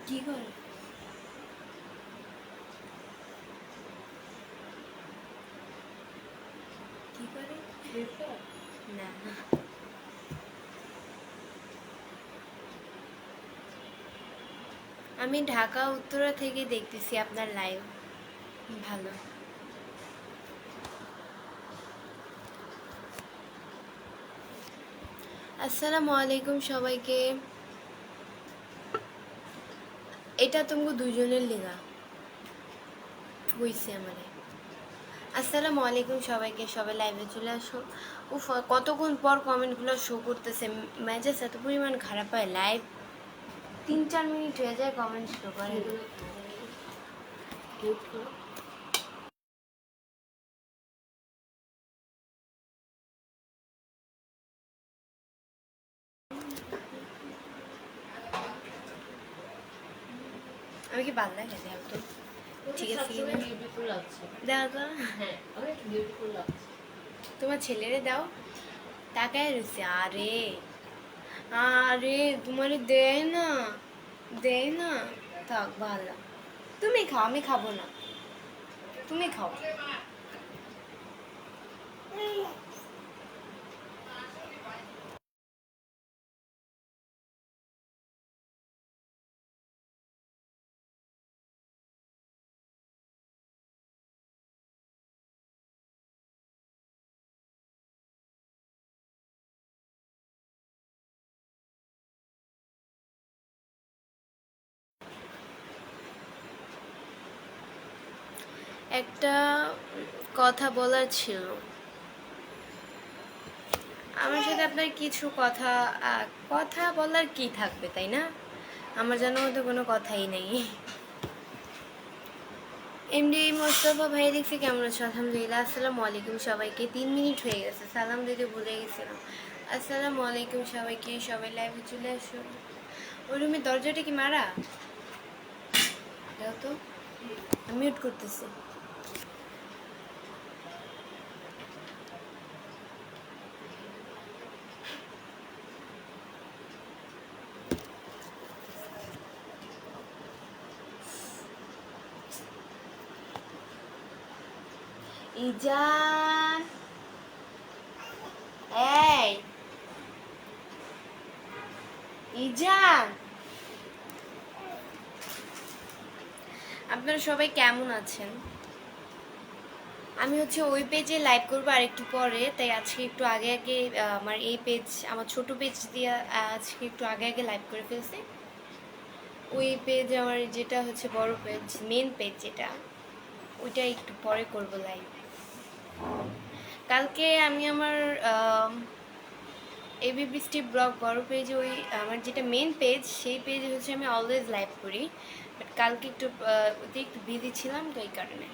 কি করে কি করে না আমি ঢাকা উত্তরা থেকে দেখতেছি আপনার লাইভ। ভালো। আসসালামু আলাইকুম সবাইকে। এটা তুমি দুজনের লিগা হইছে আমারে। আসসালামু আলাইকুম সবাইকে, সবাই লাইভে চলে আসো। উফ, কতক্ষণ পর কমেন্টগুলো শো করতেছে, মেজাজ এত পরিমাণ খারাপ হয়। লাইভ 3-4 মিনিট হয়ে যায়, কমেন্ট শো করে। আমি কি বাংলা খেতে হবে তো? ঠিক আছে, দাও তো। তোমার ছেলেরে দাও, তাকায় রয়েছে। আরে আরে তোমারে দেয় না, দেয় না। থাক ভালো, তুমি খাও, আমি খাবো না, তুমি খাও। একটা কথা বলার ছিল। আমার সাথে আপনার কিছু কথা কথা বলার কি থাকবে, তাই না? আমার জানার মতো কোনো কথাই নেই। এমডি মোস্তফা ভাই দেখছি কেমন আছো? আলহামদুলিল্লাহ। আসসালামু আলাইকুম সবাইকে। 3 মিনিট হয়ে গেছে, সালাম দিতে ভুলে গেছিলাম। আসসালামু আলাইকুম সবাইকে, সবাই লাইভে চলে আসো। ওই রুমের দরজাটা কি মারা? দাও তো, মিউট করতেছি। ইজান, এই ইজান, আপনারা সবাই কেমন আছেন? আমি হচ্ছে ওই পেজে লাইভ করবো আর একটু পরে, তাই আজকে একটু আগে আগে আমার এই পেজ, আমার ছোট পেজ দিয়ে আজকে একটু আগে আগে লাইভ করে ফেলছি। ওই পেজ আমার যেটা হচ্ছে বড় পেজ, মেন পেজ যেটা, ওইটা একটু পরে করব লাইভ। কালকে আমি আমার এবি বৃষ্টি ব্লগ বড় পেজে, ওই আমার যেটা মেন পেজ, সেই পেজে হচ্ছে আমি অলওয়েজ লাইভ করি, বাট কালকে একটু ওতে একটু বিজি ছিলাম, তো এই কারণে।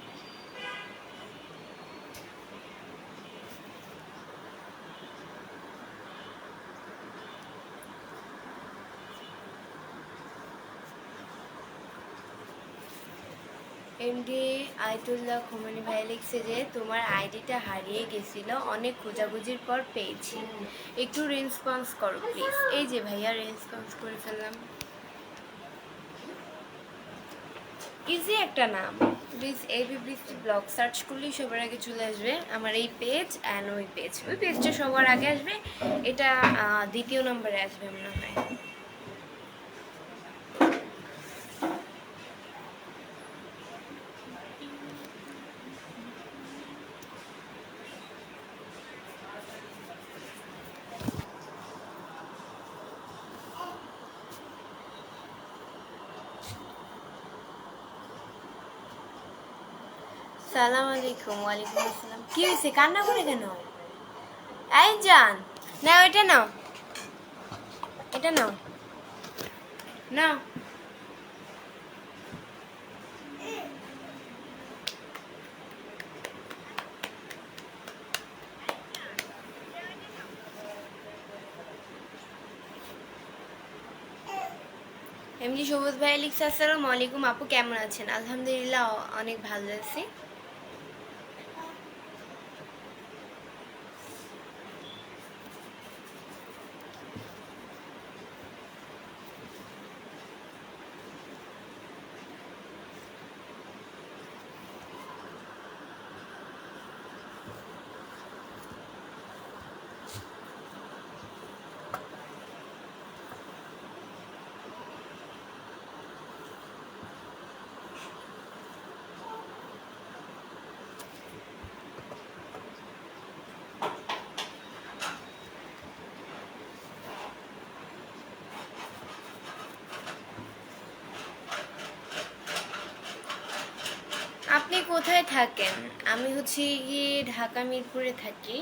এমডি আয়তুল্লাহ খোমানি ভাই লিখছে যে তোমার আইডিটা হারিয়ে গেছিল, অনেক খোঁজাখুঁজির পর পেয়েছি, একটু রেসপন্স করো প্লিজ। এই যে ভাইয়া রেসপন্স করে ফেললাম। ইজি একটা নাম, প্লিজ এবি বৃষ্টি ব্লগ সার্চ করলেই সবার আগে চলে আসবে আমার এই পেজ অ্যান্ড ওই পেজ। ওই পেজটা সবার আগে আসবে, এটা দ্বিতীয় নম্বরে আসবে মনে হয়। সালাম আলাইকুম। ওয়ালাইকুম আসসালাম। কি হয়েছে, কান্না করে কেন? এই জান, নাও এটা, নাও এটা, নাও নাও। এমনি সবুজ ভাই লিখছে আসসালামু আলাইকুম আপু, কেমন আছেন? আলহামদুলিল্লাহ, অনেক ভালো আছি। কোথায় থাকেন? আমি হচ্ছে গিয়ে ঢাকা মিরপুরে থাকি।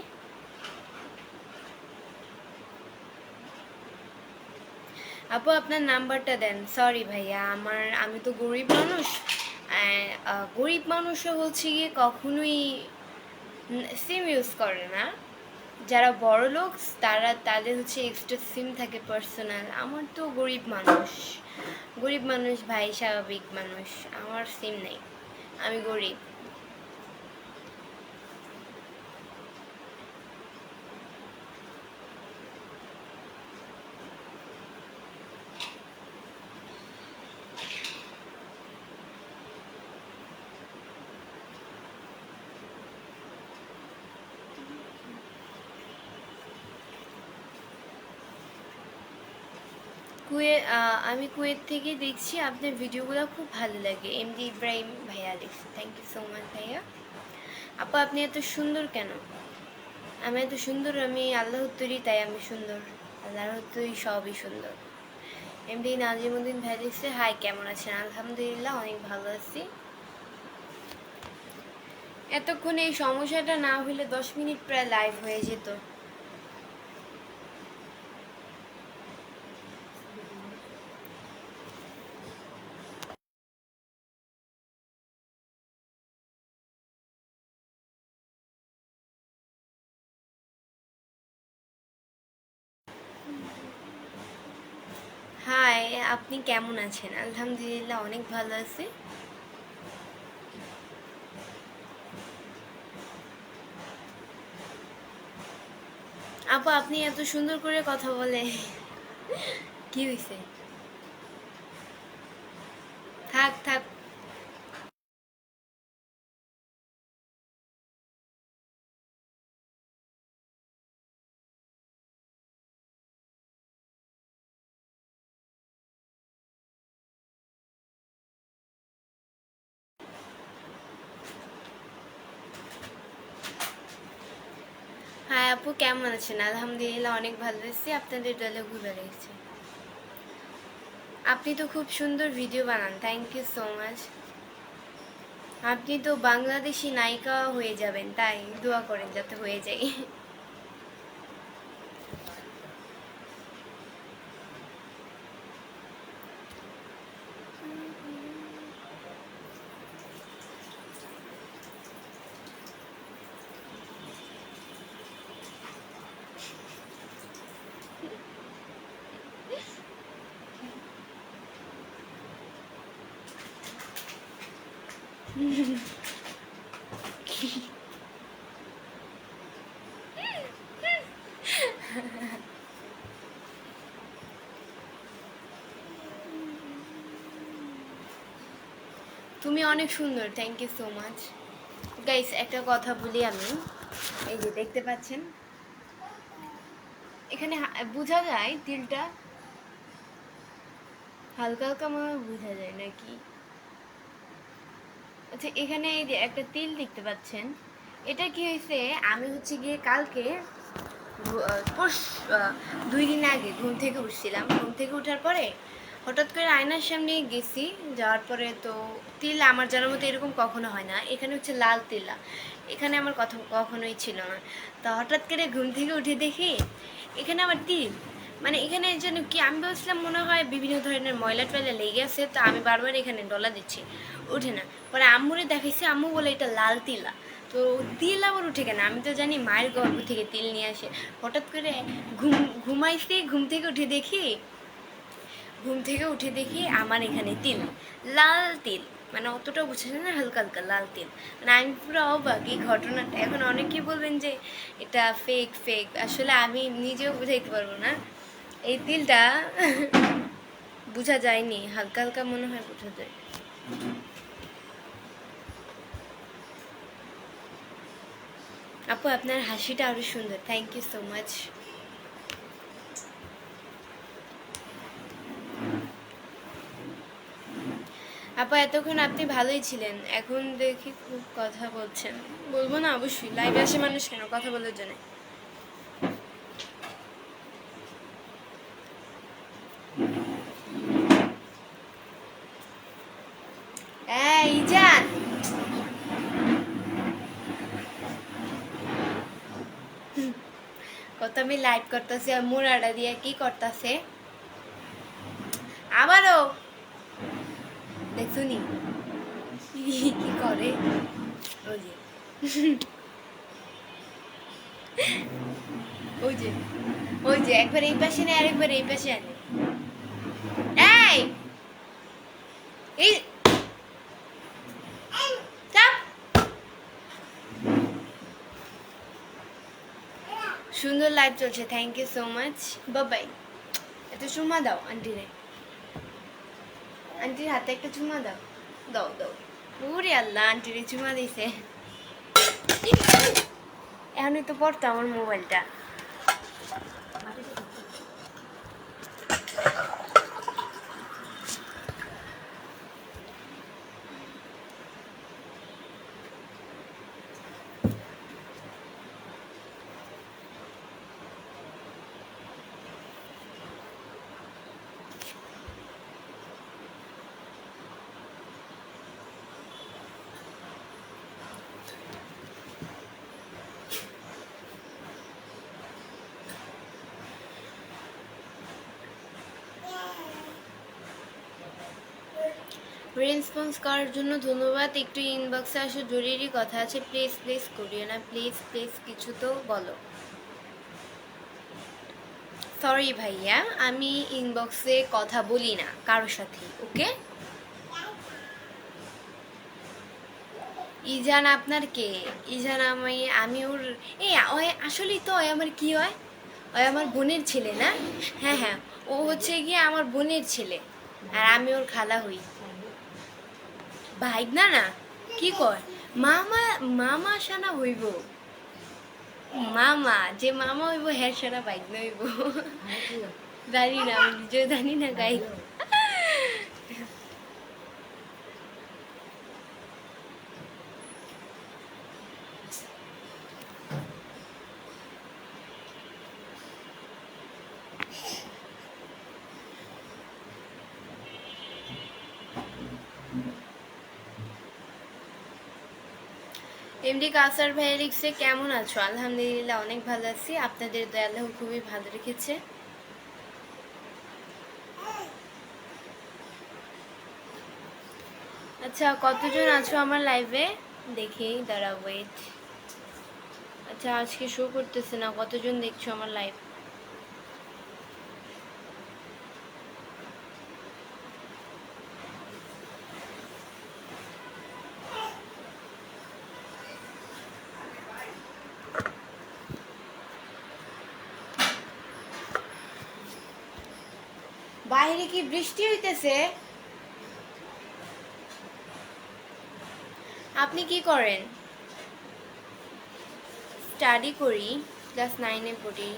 আপু আপনার নাম্বারটা দেন। সরি ভাইয়া, আমি তো গরিব মানুষ। গরিব মানুষও হচ্ছে গিয়ে কখনোই সিম ইউজ করে না। যারা বড় লোক তাদের হচ্ছে এক্সট্রা সিম থাকে পার্সোনাল। আমার তো গরিব মানুষ, গরিব মানুষ ভাই, স্বাভাবিক মানুষ। আমার সিম নেই, আমি গরিব। আমি কুয়েত থেকে দেখছি, আপনার ভিডিওগুলো খুব ভালো লাগে। এমডি ইব্রাহিম ভাইয়া দেখছি। থ্যাংক ইউ সো মাচ ভাইয়া। আপু আপনি এত সুন্দর কেন? আমি এত সুন্দর, আমি আল্লাহর তৈরি, তাই আমি সুন্দর। আল্লাহর তৈরি, সবই সুন্দর। এমডি নাজিমুদ্দিন ভাই লিখছে, হাই কেমন আছেন? আলহামদুলিল্লাহ অনেক ভালো আছি। এতক্ষণ এই সমস্যাটা না হলে 10 মিনিট প্রায় লাইভ হয়ে যেত। হাই, আপনি কেমন আছেন? আলহামদুলিল্লাহ অনেক ভালো আছি। আপু আপনি এত সুন্দর করে কথা বলে, কি হয়েছে? থাক থাক। হ্যাঁ আপু কেমন আছেন? আলহামদুলিল্লাহ অনেক ভালো আছি। আপনাদের দলে ঘুরে লেগেছে। আপনি তো খুব সুন্দর ভিডিও বানান, থ্যাংক ইউ সো মাচ। আপনি তো বাংলাদেশি নায়িকা হয়ে যাবেন, তাই দোয়া করেন যাতে হয়ে যায়। তুমি অনেক সুন্দর, thank you so much. Guys একটা কথা বলি আমি, এই যে দেখতে পাচ্ছেন এখানে বোঝা যায় তিলটা হালকা হালকা, মনে হয় বোঝা যায় নাকি? আচ্ছা এখানে এই যে একটা তিল দেখতে পাচ্ছেন, এটা কি হয়েছে? আমি হচ্ছে গিয়ে কালকে পরশু 2 দিন আগে ঘুম থেকে উঠছিলাম। ঘুম থেকে উঠার পরে হঠাৎ করে আয়নার সামনে গেছি, যাওয়ার পরে তো তিল আমার জানার মতো এরকম কখনো হয় না। এখানে হচ্ছে লাল তিলা, এখানে আমার কথা কখনোই ছিল না। তো হঠাৎ করে ঘুম থেকে উঠে দেখি এখানে আমার তিল, মানে এখানে যেন কি, আমি বলছিলাম মনে হয় বিভিন্ন ধরনের ময়লা টয়লা লেগে আছে, তো আমি বারবার এখানে ডলা দিচ্ছি, উঠে না। পরে আম্মুরে দেখাইছি, আম্মু বলে এটা লাল তিলা। তো তিল আবার উঠে কেন? আমি তো জানি মায়ের গর্ভ থেকে তিল নিয়ে আসে। হঠাৎ করে ঘুমাইছি, ঘুম থেকে উঠে দেখি আমার এখানে তিল, লাল তিল, মানে অতটা বুঝে না, হালকা হালকা লাল তিল। মানে আমি পুরো অবাক এই ঘটনাটা। এখন অনেকেই বলবেন যে এটা ফেক ফেক, আসলে আমি নিজেও বুঝাইতে পারবো না। এই তিলটা বোঝা যায়নি, হালকা হালকা মনে হয় বোঝা যায়। আপু আপনার হাসিটা আরো সুন্দর, থ্যাংক ইউ সো মাচ। আপু এতক্ষণ আপনি ভালোই ছিলেন, এখন দেখি খুব কথা বলছেন। বলবো না অবশ্যই, লাইভে আসে মানুষ কেন কথা বলার জন্য। ইজান তো আমি লাইভ করতেছি আর মুরাটা দিয়ে কি করতেছে আবারও দেখুনি কি করে ওই যে ওই যে ওই যে একবার এই পাশে নেই আরেকবার এই পাশে আনে এই এই চাপ সুন্দর লাইভ চলছে থ্যাংক ইউ সো মাচ বাবাই একটা চুমা দাও আন্টিরে আন্টির হাতে একটা চুমা দাও দাও দাও ওরে আল্লাহ আন্টিরে চুমা দিছে এখনই তো পড়তো আমার মোবাইলটা রেসপন্স করার জন্য ধন্যবাদ একটু ইনবক্সে আসো জরুরি কথা আছে প্লিজ প্লিজ করিও না প্লিজ প্লিজ কিছু তো বলো সরি ভাইয়া আমি ইনবক্সে কথা বলি না কারোর সাথে ওকে ইজান আপনার কে ইজান আমি ওর এই আসলেই তো আমার কি হয় ওই আমার বোনের ছেলে না হ্যাঁ হ্যাঁ ও হচ্ছে গিয়ে আমার বোনের ছেলে আর আমি ওর খালা হই ভাই না না কি কয় মামা মামা সানা হইব মামা যে মামা হইব হ্যাঁ সারা বাইক না হইব জানি না আমি নিজেও জানি না গাই এমডি কাসার ভাই লিখছে কেমন আছো আলহামদুলিল্লাহ অনেক ভালো আছি আপনাদের দয়া আল্লাহ খুবই ভালো রেখেছে আচ্ছা কতজন আছো আমার লাইভে দেখি দাঁড়া ওয়েট আচ্ছা আজকে শো করতেছে না কতজন দেখছো আমার লাইভ বাইরে কি বৃষ্টি হইতেছে আপনি কি করেন স্টাডি করি ক্লাস 9-এ পড়ি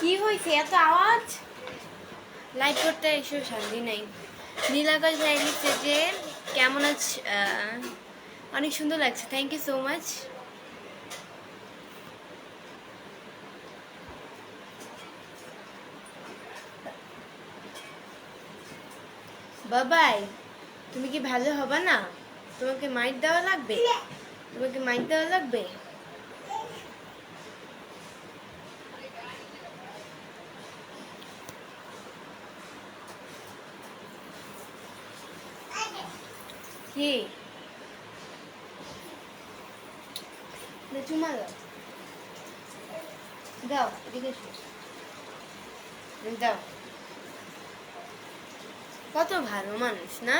কি হয়েছে এত আওয়াজ লাইভ করতে এসে শান্তি নাই নীলাকাশ ভাই লিখছে যে কেমন আছে অনেক সুন্দর লাগছে থ্যাংক ইউ সো মাচ বাবাই তুমি কি ভালো হবে না তোমাকে মাইক দেওয়া লাগবে তোমাকে মাইক দেওয়া লাগবে কি চুমা দাও দাও এদিকে দাও কত ভালো মানুষ না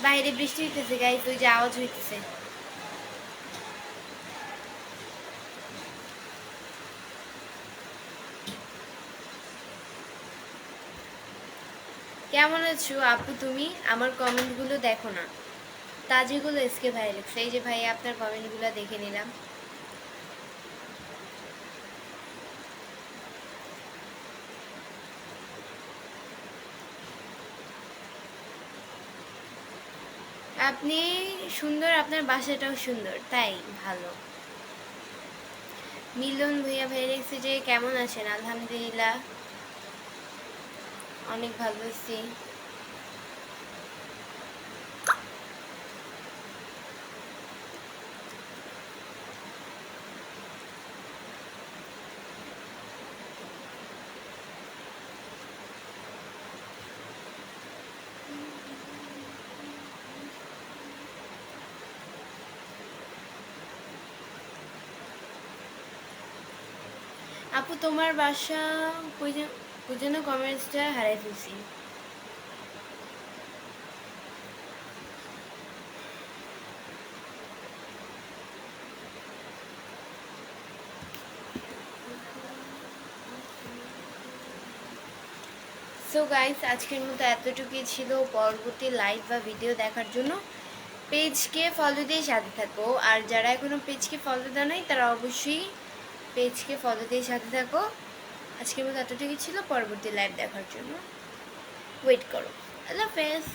বাইরে বৃষ্টি হইতেছে গাইস ওই যে আওয়াজ হইতেছে কেমন আছো আপু তুমি আমার কমেন্টগুলো দেখো না তাজিগুলো এসকে ভাই লিখছে এই যে ভাই আপনার কমেন্টগুলো দেখে নিলাম আপনি সুন্দর, আপনার বাসাটাও সুন্দর, তাই ভালো। মিলন ভাইয়া ভাই লিখছে যে কেমন আছেন? আলহামদুলিল্লাহ অনেক ভালো আছি। আপু তোমার বাসা কই যেন কমেন্টসটা হারাই ফেলছি। সো গাইস, আজকের মতো এতটুকুই ছিল। পরবর্তী লাইভ বা ভিডিও দেখার জন্য পেজকে ফলো দিয়ে সাথে থাকো, আর যারা এখনো পেজকে ফলো দেয় নাই তারা অবশ্যই পেজকে ফলো দিয়ে সাথে থাকো। আজকের মতো এতটুকুই ছিল। পরবর্তী লাইভ দেখার জন্য ওয়েট করো। আল্লাহ হাফেজ।